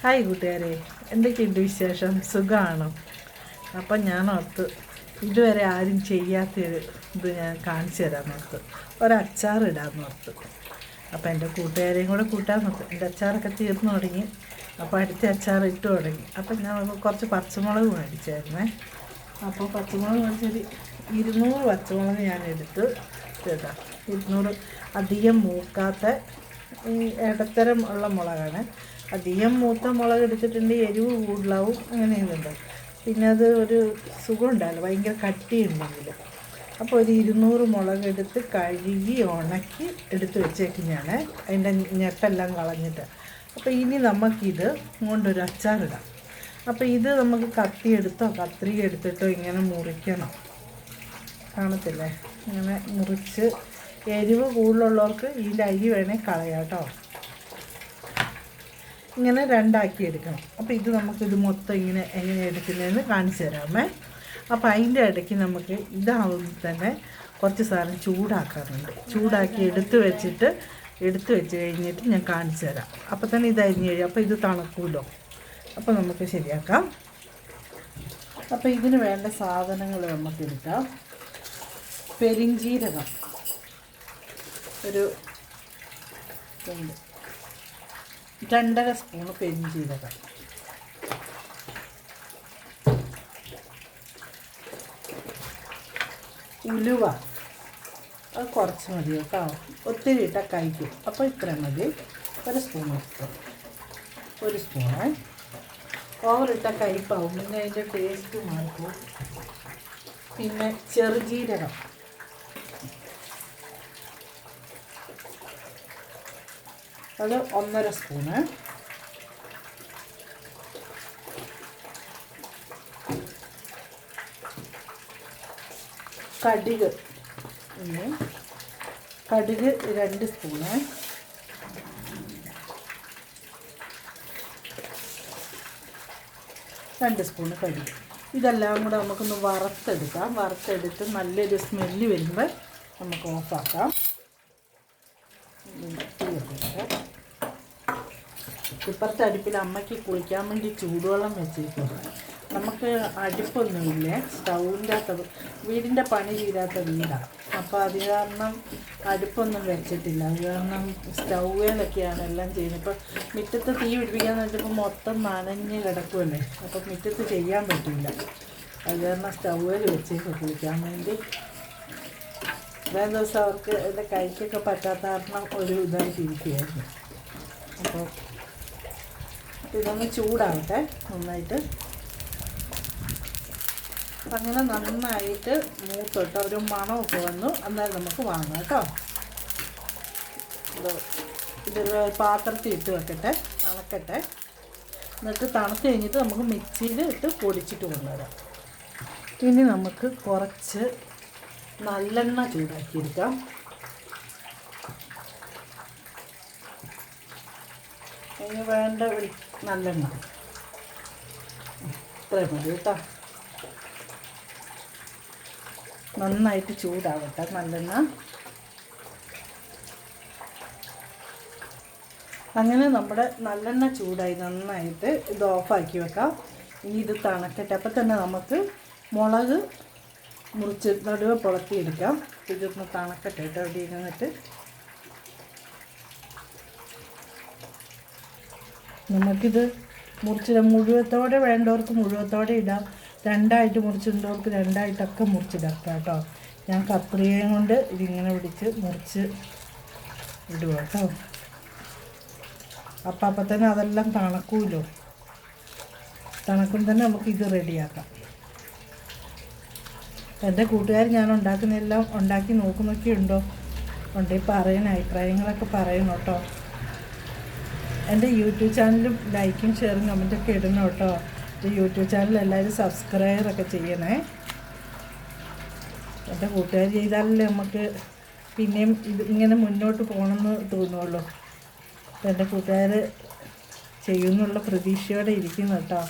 Hi കൂട്ടുകാരെ, എന്തൊക്കെയുണ്ട് വിശേഷം? സുഖമാണോ? അപ്പം ഞാൻ ഓർത്ത് ഇതുവരെ ആരും ചെയ്യാത്തൊരു ഇത് ഞാൻ കാണിച്ചു തരാമെന്ന് ഓർത്ത് ഒരച്ചാർ ഇടാമെന്ന് ഓർത്ത്. അപ്പോൾ എൻ്റെ കൂട്ടുകാരെയും കൂടെ കൂട്ടാൻ നോക്കും. എൻ്റെ അച്ചാറൊക്കെ തീർന്നു തുടങ്ങി. അപ്പോൾ അടുത്ത അച്ചാർ ഇട്ട് തുടങ്ങി. അപ്പം ഞാൻ കുറച്ച് പച്ചമുളക് മേടിച്ചായിരുന്നേ. അപ്പോൾ പച്ചമുളക് മേടിച്ചൊരു 200 പച്ചമുളക് ഞാൻ എടുത്ത് ഇടാം. 200 അധികം മൂക്കാത്ത ഈ ഇടത്തരം ഉള്ള മുളകാണ്. അധികം മൂത്ത മുളക് എടുത്തിട്ടുണ്ടെങ്കിൽ എരിവ് കൂടുതലാവും, അങ്ങനെയൊന്നുണ്ട്. പിന്നെ അത് ഒരു സുഖം ഉണ്ടാവില്ല, ഭയങ്കര കട്ടിയുണ്ടെങ്കിൽ. അപ്പോൾ ഒരു 200 മുളക് എടുത്ത് കഴുകി ഉണക്കി എടുത്ത് വെച്ചേക്കും ഞാൻ, അതിൻ്റെ ഞെട്ടെല്ലാം കളഞ്ഞിട്ട്. അപ്പോൾ ഇനി നമുക്കിത് കൊണ്ടൊരു അച്ചാറിടാം. അപ്പോൾ ഇത് നമുക്ക് കത്തിയെടുത്തോ കത്രിക എടുത്തിട്ടോ ഇങ്ങനെ മുറിക്കണം. കാണത്തില്ലേ? ഇങ്ങനെ മുറിച്ച് എരിവ് കൂടുതലുള്ളവർക്ക് ഇതിൻ്റെ അരി വേണേൽ കളയാം കേട്ടോ. ഇങ്ങനെ രണ്ടാക്കി എടുക്കണം. അപ്പോൾ ഇത് നമുക്കിത് മൊത്തം ഇങ്ങനെ എങ്ങനെ എടുക്കുന്നതെന്ന് കാണിച്ചു തരാമേ. അപ്പോൾ അതിൻ്റെ ഇടയ്ക്ക് നമുക്ക് ഇതാവുമ്പോൾ തന്നെ കുറച്ച് സാധനം ചൂടാക്കാറുണ്ട്. ചൂടാക്കി എടുത്ത് വെച്ച് കഴിഞ്ഞിട്ട് ഞാൻ കാണിച്ചു തരാം. അപ്പോൾ തന്നെ ഇത് അരിഞ്ഞ് കഴിയും. അപ്പോൾ ഇത് തണുക്കുമല്ലോ. അപ്പോൾ നമുക്ക് ശരിയാക്കാം. അപ്പോൾ ഇതിന് വേണ്ട സാധനങ്ങൾ നമുക്ക് എടുക്കാം. പെരിഞ്ചീരകം ഒരു 2.5 സ്പൂണ് പെരിഞ്ചീരകം, ഉലുവ അത് കുറച്ച് മതി കേട്ടോ, ഒത്തിരി ഇട്ടാൽ കഴിക്കും. അപ്പോൾ ഇത്ര മതി. 1 സ്പൂൺ എടുക്കും. 1 സ്പൂണ്. ഓവറിട്ടാൽ കഴിപ്പാവും, പിന്നെ അതിൻ്റെ ടേസ്റ്റ് മാറിക്കും. പിന്നെ ചെറുജീരകം അത് 1.5 സ്പൂണ്. കടുക് 2 സ്പൂണ്. കടുക്. ഇതെല്ലാം കൂടെ നമുക്കൊന്ന് വറുത്തെടുക്കാം. വറുത്തെടുത്ത് നല്ലൊരു സ്മെല്ല് വരുമ്പോൾ നമുക്ക് ഓഫാക്കാം. ഇപ്പുറത്തെ അടുപ്പിൽ അമ്മയ്ക്ക് കുളിക്കാൻ വേണ്ടി ചൂടുവെള്ളം വെച്ചിരിക്കുന്നു. നമുക്ക് അടുപ്പൊന്നുമില്ലേ, സ്റ്റൗവിൻ്റെ അകത്ത്. വീടിൻ്റെ പണി തീരാത്ത വീടാണ്. അപ്പോൾ അത് കാരണം അടുപ്പൊന്നും വെച്ചിട്ടില്ല. അത് കാരണം സ്റ്റൗവിലൊക്കെയാണ് എല്ലാം ചെയ്യുന്നത്. ഇപ്പോൾ മുറ്റത്ത് തീ പിടിപ്പിക്കാന്ന് വെച്ചപ്പോൾ മൊത്തം നനഞ്ഞ് കിടക്കുമല്ലേ. അപ്പോൾ മുറ്റത്ത് ചെയ്യാൻ പറ്റില്ല. അത് കാരണം സ്റ്റൗവിൽ വെച്ചേക്ക് കുളിക്കാൻ വേണ്ടി. വേറെ ദിവസം അവർക്ക് എൻ്റെ കൈക്കൊക്കെ പറ്റാത്ത കാരണം ഒരു ഇതായിട്ടിരിക്കുകയായിരുന്നു. അപ്പോൾ ഇതൊന്ന് ചൂടാവട്ടെ നന്നായിട്ട്. അങ്ങനെ നന്നായിട്ട് മൂത്തിട്ട് ഒരു മണമൊക്കെ വന്നു. എന്നാലും നമുക്ക് വാങ്ങാം കേട്ടോ. ഇതൊരു പാത്രത്തിൽ ഇട്ട് വെക്കട്ടെ, തണുക്കട്ടെ. എന്നിട്ട് തണുത്ത് കഴിഞ്ഞിട്ട് നമുക്ക് മിക്സിയിൽ ഇട്ട് പൊടിച്ചിട്ട് കൊണ്ടുവരാം. ഇനി നമുക്ക് കുറച്ച് നല്ലെണ്ണ ചൂടാക്കിയെടുക്കാം. അതിന് വേണ്ട നല്ലെണ്ണ ഇത്രയും മതി കേട്ടോ. നന്നായിട്ട് ചൂടാവട്ടെ നല്ലെണ്ണ. അങ്ങനെ നമ്മുടെ നല്ലെണ്ണ ചൂടായി നന്നായിട്ട് ഇത് ഓഫാക്കി വെക്കാം. ഇനി ഇത് തണുക്കട്ടെ. അപ്പം തന്നെ നമുക്ക് മുളക് മുറിച്ച് നടുവെ പുളത്തിയെടുക്കാം. ഇതൊന്ന് തണുക്കട്ടെ കേട്ടോ. അവിടെ ഇരുന്നിട്ട് നമുക്കിത് മുറിച്ചിടാം. മുഴുവത്തോടെ വേണ്ടവർക്ക് മുഴുവത്തോടെ ഇടാം. രണ്ടായിട്ട് മുറിച്ചിടേണ്ടവർക്ക് രണ്ടായിട്ടൊക്കെ മുറിച്ചിടാം കേട്ടോ. ഞാൻ കത്രികയും കൊണ്ട് ഇതിങ്ങനെ പിടിച്ച് മുറിച്ച് ഇടുക കേട്ടോ. അപ്പം തന്നെ അതെല്ലാം തണുക്കുമല്ലോ. തണുക്കും തന്നെ നമുക്കിത് റെഡിയാക്കാം. എൻ്റെ കൂട്ടുകാർ ഞാൻ ഉണ്ടാക്കുന്നതെല്ലാം ഉണ്ടാക്കി നോക്കുന്നൊക്കെ ഉണ്ടോ? ഉണ്ടെങ്കിൽ പറയണ അഭിപ്രായങ്ങളൊക്കെ പറയണം കേട്ടോ. എൻ്റെ യൂട്യൂബ് ചാനലും ലൈക്കും ഷെയറും കമൻറ്റൊക്കെ ഇടണം കേട്ടോ. എൻ്റെ യൂട്യൂബ് ചാനൽ എല്ലാവരും സബ്സ്ക്രൈബറൊക്കെ ചെയ്യണേ. എൻ്റെ കൂട്ടുകാർ ചെയ്താലല്ലേ നമുക്ക് പിന്നെയും ഇത് ഇങ്ങനെ മുന്നോട്ട് പോകണമെന്ന് തോന്നുള്ളൂ. എൻ്റെ കൂട്ടുകാർ ചെയ്യുമെന്നുള്ള പ്രതീക്ഷയോടെ ഇരിക്കുന്നു കേട്ടോ.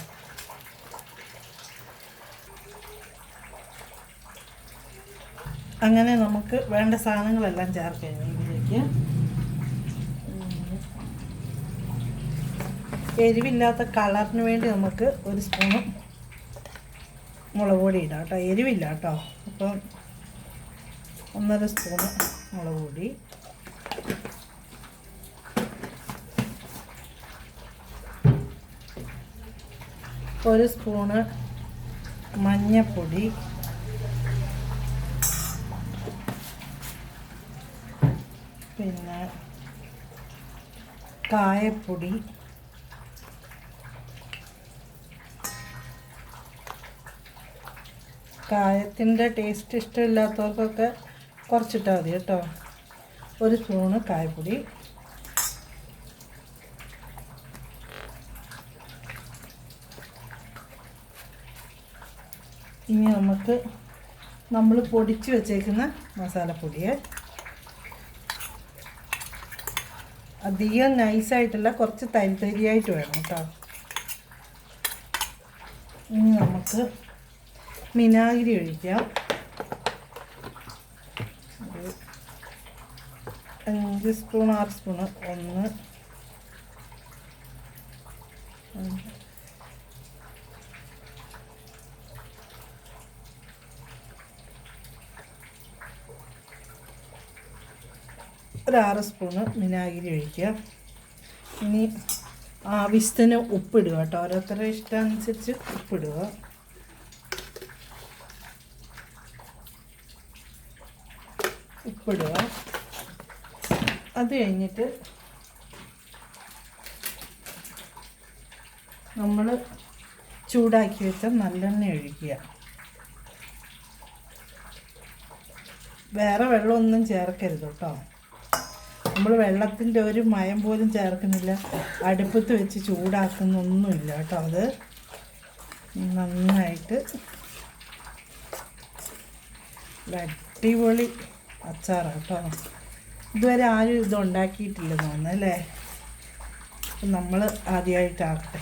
അങ്ങനെ നമുക്ക് വേണ്ട സാധനങ്ങളെല്ലാം ചേർക്കാം ഇതിലേക്ക്. എരിവില്ലാത്ത കളറിന് വേണ്ടി നമുക്ക് ഒരു സ്പൂണ് മുളക് പൊടി ഇടാം കേട്ടോ. എരിവില്ല കേട്ടോ. അപ്പം 1.5 സ്പൂണ് മുളക് പൊടി, ഒരു സ്പൂണ് മഞ്ഞൾപ്പൊടി, പിന്നെ കായപ്പൊടി, കായത്തിൻ്റെ ടേസ്റ്റ് ഇഷ്ടമില്ലാത്തവർക്കൊക്കെ കുറച്ചിട്ടാൽ മതി കേട്ടോ. ഒരു സ്പൂണ് കായപ്പൊടി, ഇനി നമുക്ക് നമ്മൾ പൊടിച്ച് വെച്ചേക്കുന്ന മസാലപ്പൊടിയെ അധികം നൈസായിട്ടല്ല, കുറച്ച് തരിതരിയായിട്ട് വേണം കേട്ടോ. ഇനി നമുക്ക് വിനാഗിരി ഒഴിക്കാം. ഒരു 5 സ്പൂൺ 6 സ്പൂണ്, 1 ഒരു 6 സ്പൂണ് വിനാഗിരി ഒഴിക്കുക. ഇനി ആവശ്യത്തിന് ഉപ്പിടുക കേട്ടോ. ഓരോരുത്തരുടെ ഇഷ്ടമനുസരിച്ച് ഉപ്പിടുക. അത് കഴിഞ്ഞിട്ട് നമ്മൾ ചൂടാക്കി വെച്ച നല്ലെണ്ണ ഒഴിക്കുക. വേറെ വെള്ളമൊന്നും ചേർക്കരുത് കേട്ടോ. നമ്മൾ വെള്ളത്തിൻ്റെ ഒരു മയം പോലും ചേർക്കുന്നില്ല, അടുപ്പത്ത് വെച്ച് ചൂടാക്കുന്നൊന്നുമില്ല കേട്ടോ. അത് നന്നായിട്ട് അടിപൊളി അച്ചാറാണ് കേട്ടോ. ഇതുവരെ ആരും ഇത് ഉണ്ടാക്കിയിട്ടില്ലെന്ന് തോന്നുന്നു അല്ലേ? നമ്മൾ ആദ്യമായിട്ടാകട്ടെ.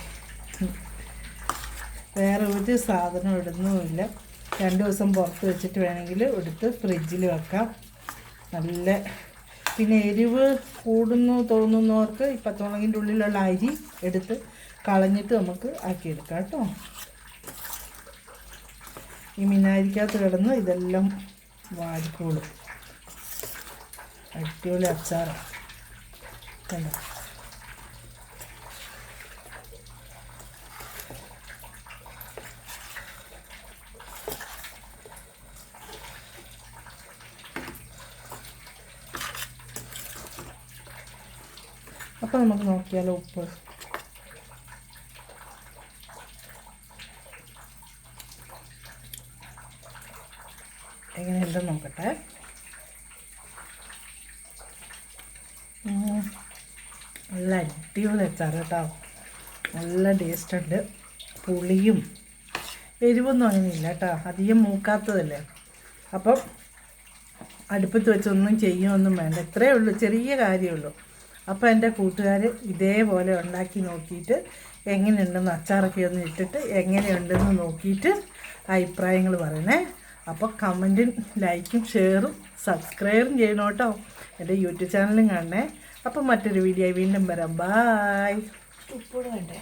വേറെ ഒരു സാധനം ഇടുന്നുമില്ല. 2 ദിവസം പുറത്ത് വെച്ചിട്ട് വേണമെങ്കിൽ എടുത്ത് ഫ്രിഡ്ജിൽ വെക്കാം. നല്ല പിന്നെ എരിവ് കൂടുന്നു തോന്നുന്നവർക്ക് ഈ പച്ചമുളകിൻ്റെ ഉള്ളിലുള്ള അരി എടുത്ത് കളഞ്ഞിട്ട് നമുക്ക് ആക്കിയെടുക്കാം കേട്ടോ. ഈ മിനാരിക്കകത്ത് കിടന്ന് ഇതെല്ലാം വാരിക്കോളും. അടിപൊളി അച്ചാറാണ് കണ്ടോ. അപ്പോൾ നമുക്ക് നോക്കിയാലോ ഉപ്പ്. എങ്ങനെയുണ്ടെന്ന് നോക്കട്ടെ. നല്ല അടിപൊളി അച്ചാർ കേട്ടോ. നല്ല ടേസ്റ്റുണ്ട്. പുളിയും എരിവൊന്നും അങ്ങനെയില്ല കേട്ടോ. അധികം മൂക്കാത്തതല്ലേ. അപ്പം അടുപ്പത്ത് വെച്ചൊന്നും ചെയ്യുമൊന്നും വേണ്ട. ഇത്രയേ ഉള്ളൂ, ചെറിയ കാര്യമുള്ളൂ. അപ്പോൾ എൻ്റെ കൂട്ടുകാർ ഇതേപോലെ ഉണ്ടാക്കി നോക്കിയിട്ട് എങ്ങനെയുണ്ടെന്ന് അച്ചാറൊക്കെ ഒന്ന് ഇട്ടിട്ട് എങ്ങനെയുണ്ടെന്ന് നോക്കിയിട്ട് അഭിപ്രായങ്ങൾ പറയണേ. അപ്പോൾ കമൻറ്റും ലൈക്കും ഷെയറും സബ്സ്ക്രൈബും ചെയ്യണം കേട്ടോ. എൻ്റെ യൂട്യൂബ് ചാനലും കാണണേ. അപ്പോൾ മറ്റൊരു വീഡിയോ വീണ്ടും വരാം. ബായ്. ഉപ്പ് വേണ്ടേ?